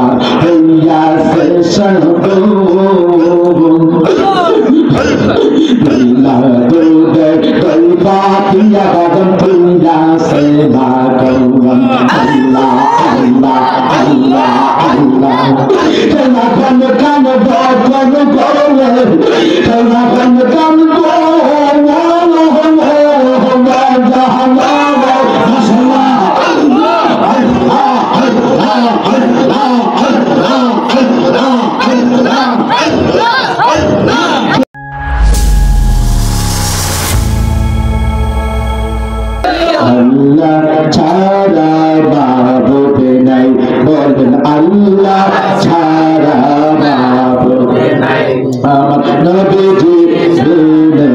Allah haiya sesadu Allah dude kalpatiya gadam haiya sebagam Allah Allah Allah Allah kana kana kana kana kana kana kana Allah chara mabud nai bolen Allah chara mabud nai amar nabiji dine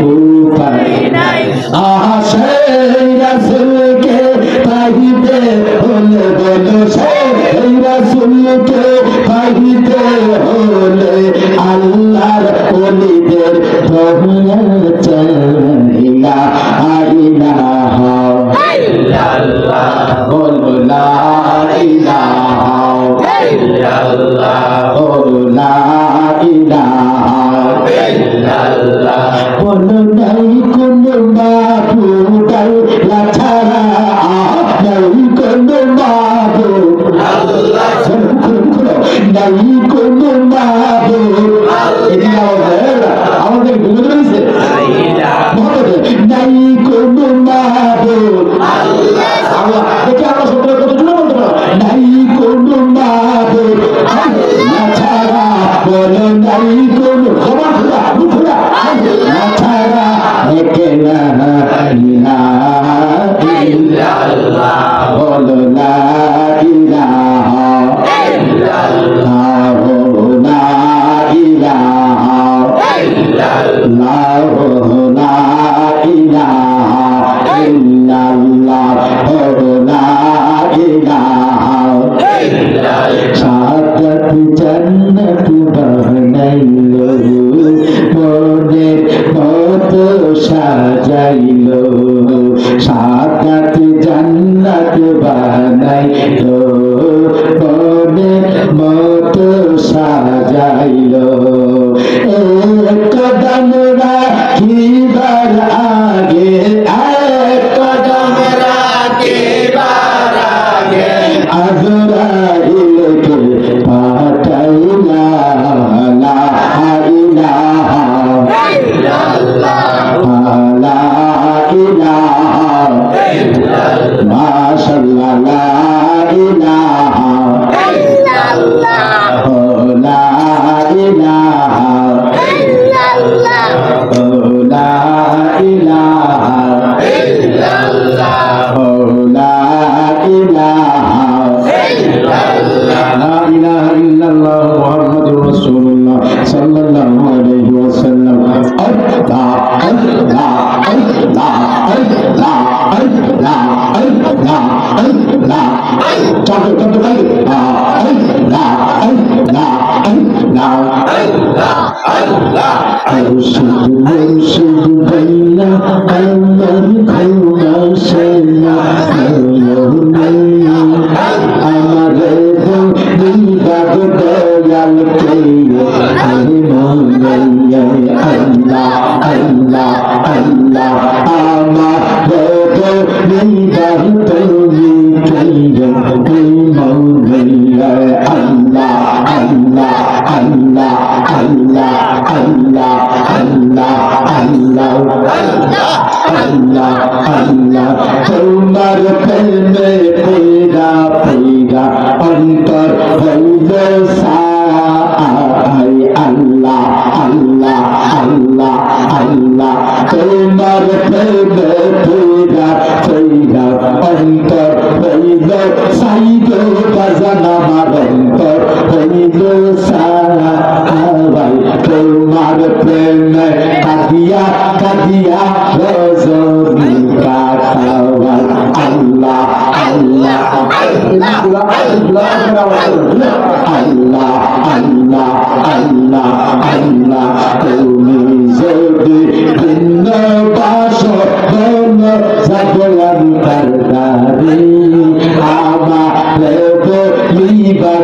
upai nai ashay rasul ke tahide hole bolo shay rasul ke tahide hole Allah olider tohya chila ilaha illallah la ilaha illallah la ilaha illallah bolo nai kono mabudai la chara nai kono mabud Allah nai kono mabud ini আমাদের বুঝতে পেরেছে নাই কোনো মাবুদ আল্লাহ দেখে আমরা সত্য কথা জুড়ে বলতে পারো নাই কোনো মাবুদ আল্লাহ ছাড়া বলো নাই কোনো খবর খোলা মুখরা আল্লাহ ছাড়া একলা ইলাহা ইল্লাল্লাহ বলো লা ইলাহা ইল্লাল্লাহ লা ইলাহা ইল্লাল্লাহ লা ইলাহা ইল্লাল্লাহ লা ইলাহা ইল্লাল্লাহ সাদাত জান্নাত বানাইলো মনের মতো সাজাইলো সাদাত জান্নাত বানাইলো মনের মতো সাজাইলো কদম রাখিবার আগে কদম রাখিবার আগে আজরাইলকে পাঠাইলা লা ইলাহা ইল্লাল্লাহ লা ইলাহা ইল্লাল্লাহ মাশাআল্লাহ লা ইলাহা ইল্লাল্লাহ লা ইলাহা لا إله إلا الله لا إله إلا الله لا إله إلا الله محمد رسول الله صلى الله عليه وسلم الله الله الله الله الله الله الله جابر جابر الله الله الله الله الله أرشد مرشد بين أمر كونا سينا يومي أمر ديبا ديال كي أمي الله الله الله أمر ديبا ديال كي أمي الله الله Allah Allah Allah Allah Allah Allah Allah তোমার প্রেমে পেরা পেরা অন্তর হইলে সাই আল্লাহ আল্লাহ আল্লাহ আল্লাহ তোমার প্রেমে পেরা পেরা অন্তর হইলে সাই গো বাজান আমার অন্তর হইলে সাই তোমার প্রেমে কাদিয়া কাদিয়া রজনী কাটাওয়ার আল্লাহ আল্লাহ আল্লাহ আল্লাহ আল্লাহ আল্লাহ আল্লাহ আল্লাহ তুমি যদি ভিন্ন বাসো বন জাগলাম তার দারি আমার বলিবার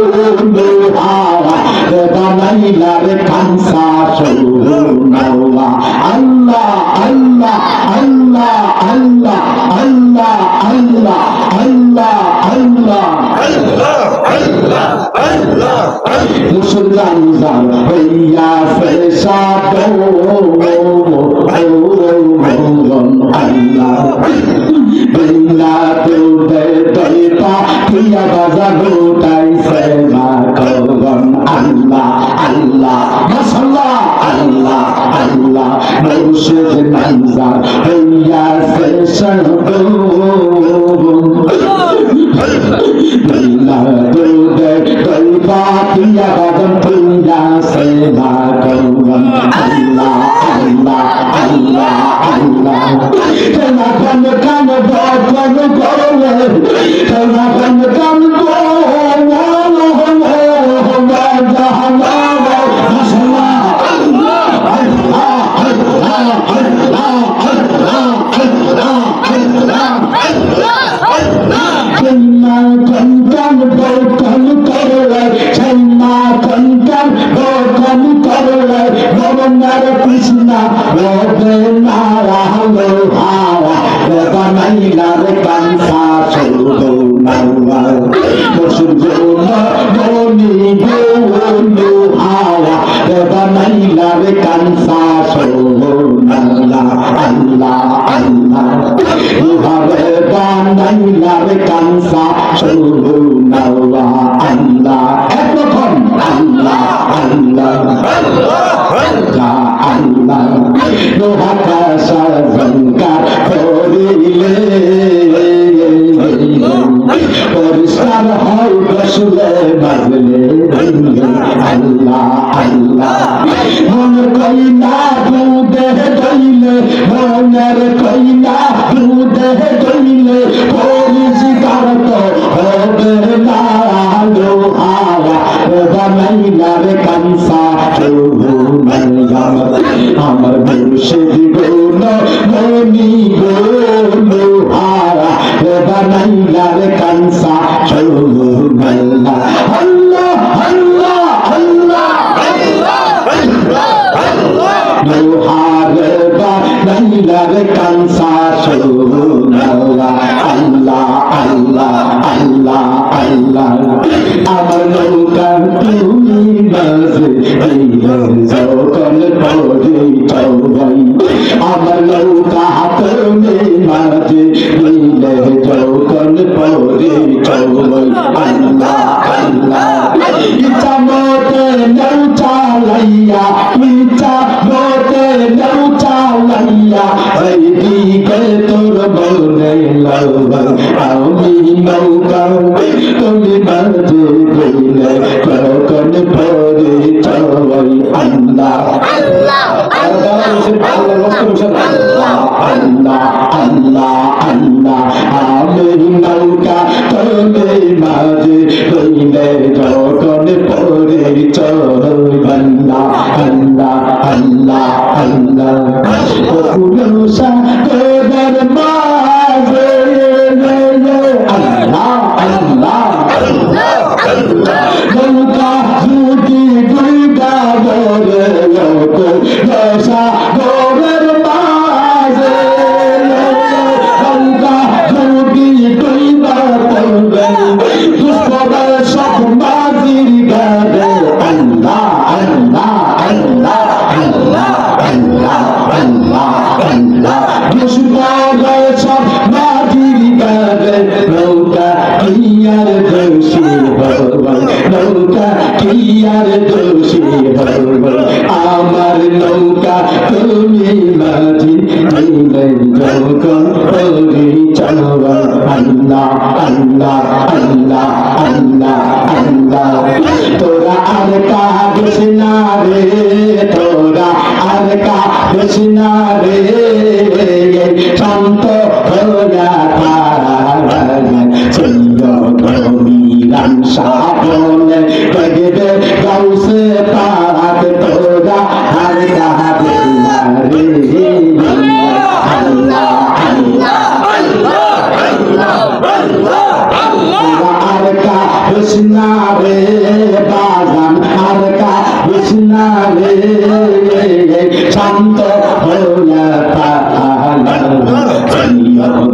লোহারা বানাইলা রে কানসা সোনাওয়া আল্লাহ আল্লাহ আল্লাহ আল্লাহ আল্লাহ আল্লাহ আল্লাহ আল্লাহ মুসলমান জান হইয়া ফেসাদ আল্লাহ বিনা দুধে দইতা কিয়া বাজানো তাই সেবা করন আল্লাহ আল্লাহ মাশাআল্লাহ আল্লাহ আল্লাহ মুর্শিদ নামজার হইয়া ফেসাদ বিনা দুধে দইতা কিয়া বাজানো তুইয়া সেবা করন আল্লাহ আল্লাহ আল্লাহ আল্লাহ তেনা কান কান বাজান করলে তেনা কান কান আমার মুর্শিদ গোলো মনি গোলো হারা বানাইলা রে কানসা সোনাল্লাহ আল্লাহ আল্লাহ আল্লাহ আল্লাহ আল্লাহ লোহারে বানাইলা রে কানসা সোনাল্লাহ আল্লাহ আল্লাহ আল্লাহ আল্লাহ আমার নৌকা তুমি বাজে যখন পড়ি চৌবাই আমার নৌকা তুমি বাজে দিলে যখন পড়ি চৌবাই আল্লাহ আল্লাহ ইচ্ছা মতে নৌ চালাইয়া ইচ্ছা মতে নৌ চালাইয়া এই দিকে তোর বলে লবার আমি নৌকা তুমি বাজে দিলে যখন পড়ি চৌবাই আল্লাহ আল্লাহ আল্লাহ আল্লাহ আল্লাহ আল্লাহ আমি নৌকা তুমি মাঝে হইলে যখন পড়ে চল আল্লাহ আল্লাহ আল্লাহ আল্লাহ পুরুষা তোদের মাঝে আল্লাহ আল্লাহ আল্লাহ নৌকা যদি দুইটা বলে দশা গোরের মাঝে নৌকা যদি দুইটা বলে দুষ্পদের সব মাঝির গাড়ে আল্লাহ আল্লাহ আল্লাহ আল্লাহ আল্লাহ আল্লাহ আল্লাহ দুষ্পদের সব মাঝির গাড়ে নৌকা কিয়ার দোষী ভগবান নৌকা কিয়ার দোষী ভগবান আমার নৌকা তুমি মাঝি দিলে যখন পড়ি চলবা আল্লাহ আল্লাহ আল্লাহ আল্লাহ আল্লাহ তোরা আর কাঁদিস না রে তোরা আর কাঁদিস না রে শান্ত হইয়া তারা সাবনে কগবে গাউসে পাক তোরা আর কাঁদিস না রে আল্লাহ আল্লাহ আল্লাহ আল্লাহ আল্লাহ আর কাঁদিস না রে বাজান আর কৃষ্ণা রে শান্ত হইয়া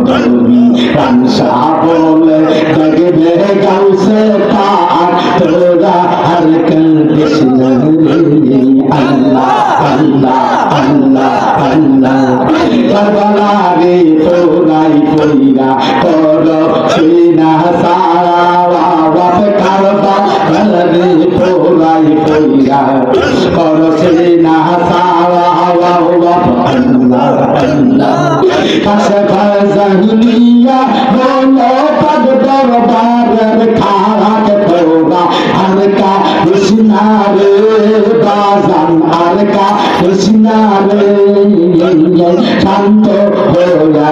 তুমি কানসা বলে দেখবে গাউসে পাক তোরা আর কৃষ্ণ রে আল্লাহ আল্লাহ আল্লাহ আল্লাহ কারবালা রে তোরাই কইরা করো সিনা সারা বাপ কারবালা রে তোরাই কইরা করো সিনা সারা বাপ আল্লাহ আল্লাহ কাছে জাহিলিয়া বলো পদ দরবারের খারাপ তোরা আর কৃষ্ণা রে বাজান আর কৃষ্ণা রে শান্ত হইয়া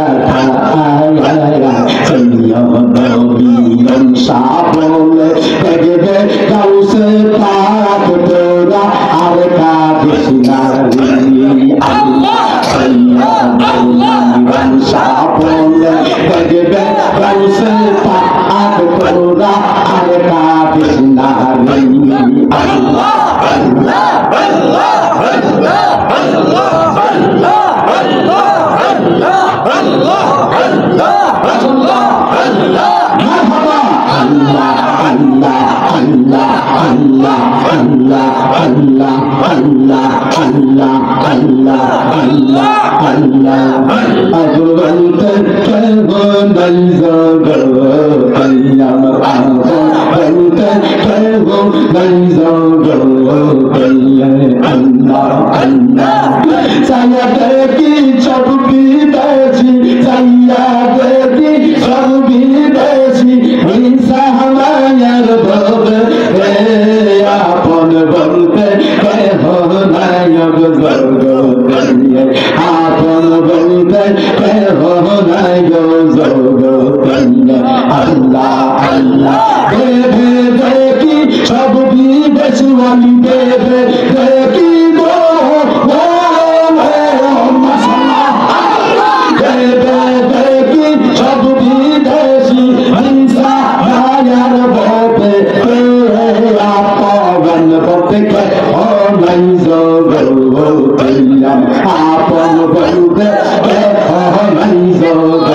বলে দেখবে গাউসে পাক তোরা আর কৃষ্ণা রে আল্লাহ বলে দেখবে গাউসে পাক তোরা আর কৃষ্ণা রে আল্লাহ আল্লাহ আল্লাহ আল্লাহ আল্লাহ আল্লাহ আল্লাহ আল্লাহ আল্লাহ আল্লাহ আল্লাহ মারহাবা আল্লাহ আল্লাহ আল্লাহ আল্লাহ আল্লাহ আল্লাহ আল্লাহ আল্লাহ আল্লাহ আল্লাহ আল্লাহ আজবলতে কেমন নজর আল্লাহ বলতে কেমন নজর আল্লাহ আল্লাহ সায়া দেখি সব বিদেশি সায়া দেখি সব বিদেশি হিংসা মায়ার ভবে আপন বলতে কেহ নায়ক জগ আপন বলতে কেহ নায়ক জগ আল্লাহ আল্লাহ দেবে দেখি সব বিদেশি আমি দেবে দেখি গো দেবে দেখি সব বিদেশি হিংসা মায়ার ভবে আপন বলতে কেহ নাই জগ আপন বলতে কেহ নাই জগ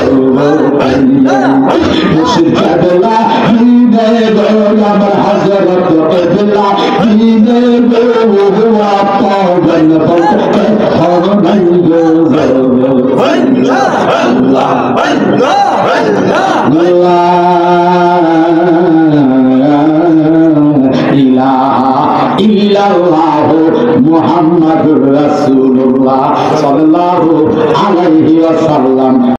মুর্শিদা দিনে গো আমার হযরত কিবলা দিনে গো আপন বলতে কেহ নাই জগ আল্লাহ আল্লাহ আল্লাহ আল্লাহ ইল্লাল্লাহু মুহাম্মাদুর রাসূলুল্লাহ সাল্লাল্লাহু আলাইহি ওয়াসাল্লাম।